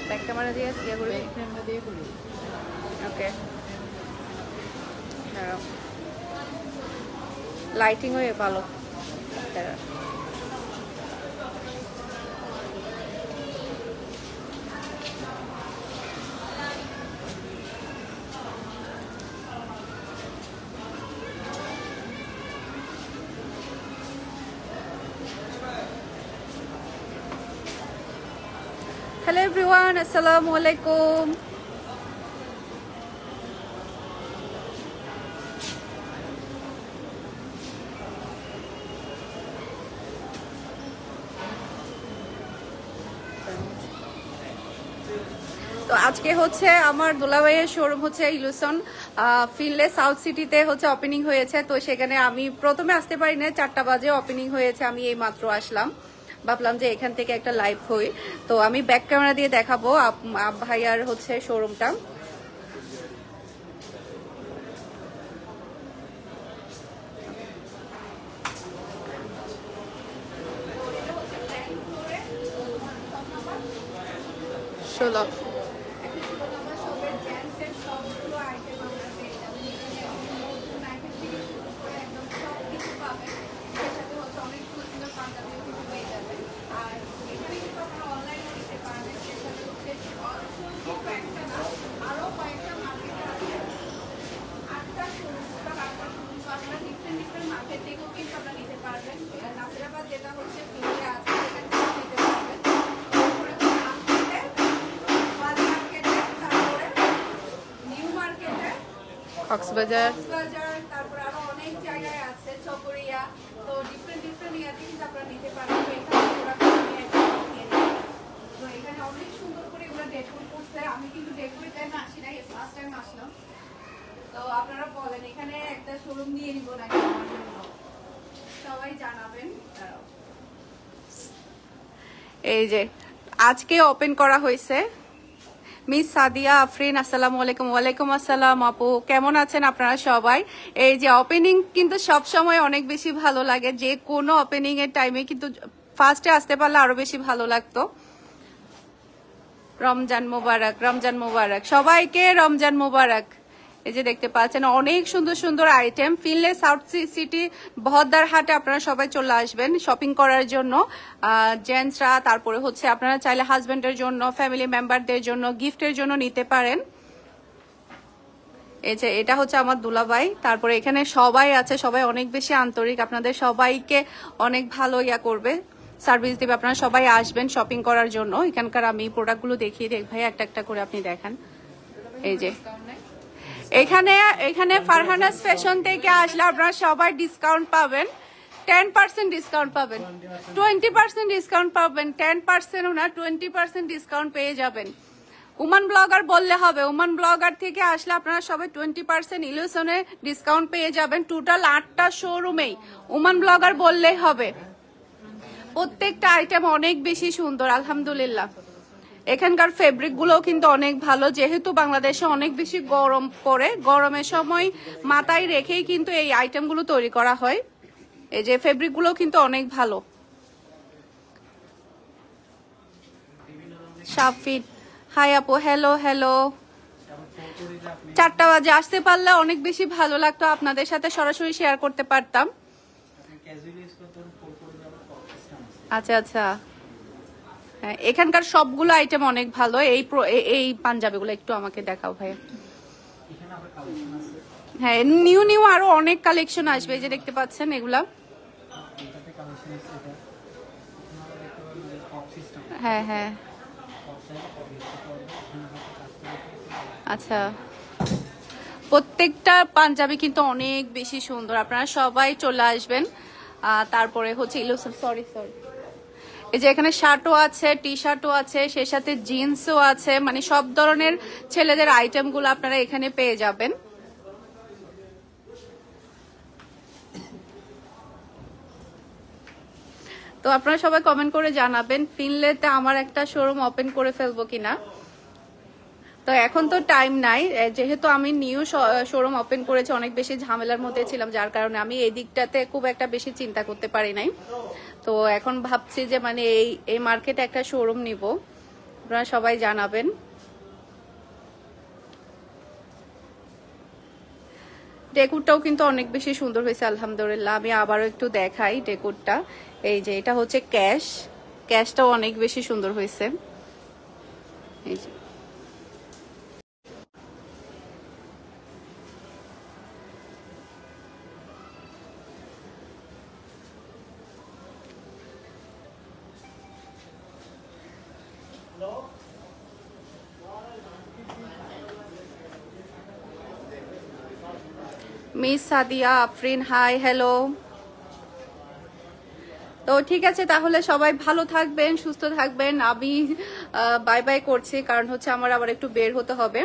Back camera দিয়ে ইয়ে করি, ব্যাক ক্যামেরা দিয়ে করি। ওকে। লাইটিং হয়ে ভালো। হ্যালো এভরিওয়ান, আসসালামু আলাইকুম। তো আজকে হচ্ছে আমার দুলাভাইয়ের শোরুম হচ্ছে ইলুশন ফিনলে সাউথ সিটিতে হচ্ছে ওপেনিং হয়েছে। তো সেখানে আমি প্রথমে আসতে পারি না, 4টা বাজে ওপেনিং হয়েছে, আমি এই মাত্র আসলাম, ভাবলাম যে এখান থেকে একটা লাইভ হই। তো আমি ব্যাক ক্যামেরা দিয়ে দেখাবো ভাইয়ার হচ্ছে শোরুমটা। ষোলো কক্সবাজার, তারপরে আরো অনেক জায়গায় আছে, চকরিয়া। তো ডিফারেন্ট ইয়াতে কিন্তু আপনারা নিতে পারবেন। তো এখানে অনেক সুন্দর করে এগুলো ডেকোর করছে। আমি কিন্তু ডেকোরের টাইম আসি না, ফার্স্ট টাইম আসলাম। তো আপনারা বলেন এখানে একটা শোরুম দিয়ে নিব নাকি আমার জন্য, সবাই জানাবেন। এই যে আজকে ওপেন করা হয়েছে। মিস সাদিয়া আফরিন, আসসালামু আলাইকুম। ওয়ালাইকুম আসসালাম আপু, কেমন আছেন আপনারা সবাই? এই যে ওপেনিং কিন্তু সব সময় অনেক বেশি ভালো লাগে, যে কোনো ওপেনিং এর টাইমে কিন্তু ফার্স্টে আসতে পারলে আরো বেশি ভালো লাগতো। রমজান মোবারক, রমজান মোবারক সবাইকে, রমজান মোবারক। এই যে দেখতে পাচ্ছেন অনেক সুন্দর সুন্দর item. Finlay south city Bahaddar হাটে আপনারা সবাই চলে আসবেন শপিং করার জন্য। জেন্টসরা, তারপরে হচ্ছে আপনারা চাইলে হাজবেন্ডের জন্য, ফ্যামিলি মেম্বারদের জন্য, গিফটের জন্য নিতে পারেন। এই যে এটা হচ্ছে আমার দুলাভাই। তারপরে এখানে সবাই আছে, সবাই অনেক বেশি আন্তরিক, আপনাদের সবাইকে অনেক ভালো ইয়া করবে, সার্ভিস দিবে। আপনারা সবাই আসবেন শপিং করার জন্য। এখানকার আমি প্রোডাক্টগুলো দেখিয়ে দেখ ভাই, একটা একটা করে আপনি দেখান। এই যে এখানে ফারহানাস ফ্যাশন থেকে আসলে আপনারা সবাই ডিসকাউন্ট পাবেন, 10% ডিসকাউন্ট পাবেন, 20% ডিসকাউন্ট পাবেন, 10% না 20% ডিসকাউন্ট পেয়ে যাবেন। উমান ব্লগার বললে হবে, উমান ব্লগার থেকে আসলে আপনারা সবাই 20% ইলুশনে ডিসকাউন্ট পেয়ে যাবেন। টোটাল 8টা শোরুমেই উমান ব্লগার বললেই হবে। প্রত্যেকটা আইটেম অনেক বেশি সুন্দর আলহামদুলিল্লাহ। এখানকার ফেব্রিক গুলোও কিন্তু অনেক ভালো, যেহেতু বাংলাদেশে অনেক বেশি গরম পড়ে, গরমের সময় মাথায় রেখেই কিন্তু এই আইটেমগুলো তৈরি করা হয়। এই যে ফেব্রিক গুলো কিন্তু অনেক ভালো। শাফিদ, হাই আপু, হ্যালো হ্যালো। 4টা বাজে আসতে পারলে অনেক বেশি ভালো লাগতো, আপনাদের সাথে সরাসরি শেয়ার করতে পারতাম। আচ্ছা আচ্ছা, হ্যাঁ এখানকার সবগুলো আইটেম অনেক ভালো। এই পাঞ্জাবিগুলো একটু আমাকে দেখাও ভাই। হ্যাঁ নিউ নিউ আরো অনেক কালেকশন আসবে, এই যে দেখতে পাচ্ছেন এগুলা। হ্যাঁ হ্যাঁ আচ্ছা, প্রত্যেকটা পাঞ্জাবি কিন্তু অনেক বেশি সুন্দর, আপনারা সবাই চলে আসবেন। তারপরে হচ্ছে সরি এই যে এখানে শার্টও আছে, টি শার্টও আছে, সে সাথে জিন্সও আছে, মানে সব ধরনের ছেলেদের আইটেমগুলো আপনারা এখানে পেয়ে যাবেন। তো আপনারা সবাই কমেন্ট করে জানাবেন ফিনলেতে আমার একটা শোরুম ওপেন করে ফেলবো কিনা। তো এখন তো টাইম নাই, যেহেতু আমি নিউ শোরুম ওপেন করেছি, অনেক বেশি ঝামেলার মধ্যে ছিলাম, যার কারণে আমি এই দিকটাতে খুব একটা বেশি চিন্তা করতে পারি নাই। তো এখন ভাবছি যে মানে এই মার্কেটে একটা শোরুম নিব। আপনারা সবাই জানাবেন। ডেকোরটাও কিন্তু অনেক বেশি সুন্দর হয়েছে আলহামদুলিল্লাহ। আমি আবারও একটু দেখাই ডেকোরটা। এই যে এটা হচ্ছে ক্যাশটাও অনেক বেশি সুন্দর হয়েছে। এই যে miss Sadia Afrin, hi hello. তো ঠিক আছে, তাহলে সবাই ভালো থাকবেন, সুস্থ থাকবেন। আমি বাই বাই করছি, কারণ হচ্ছে আমার আবার একটু বের হতে হবে।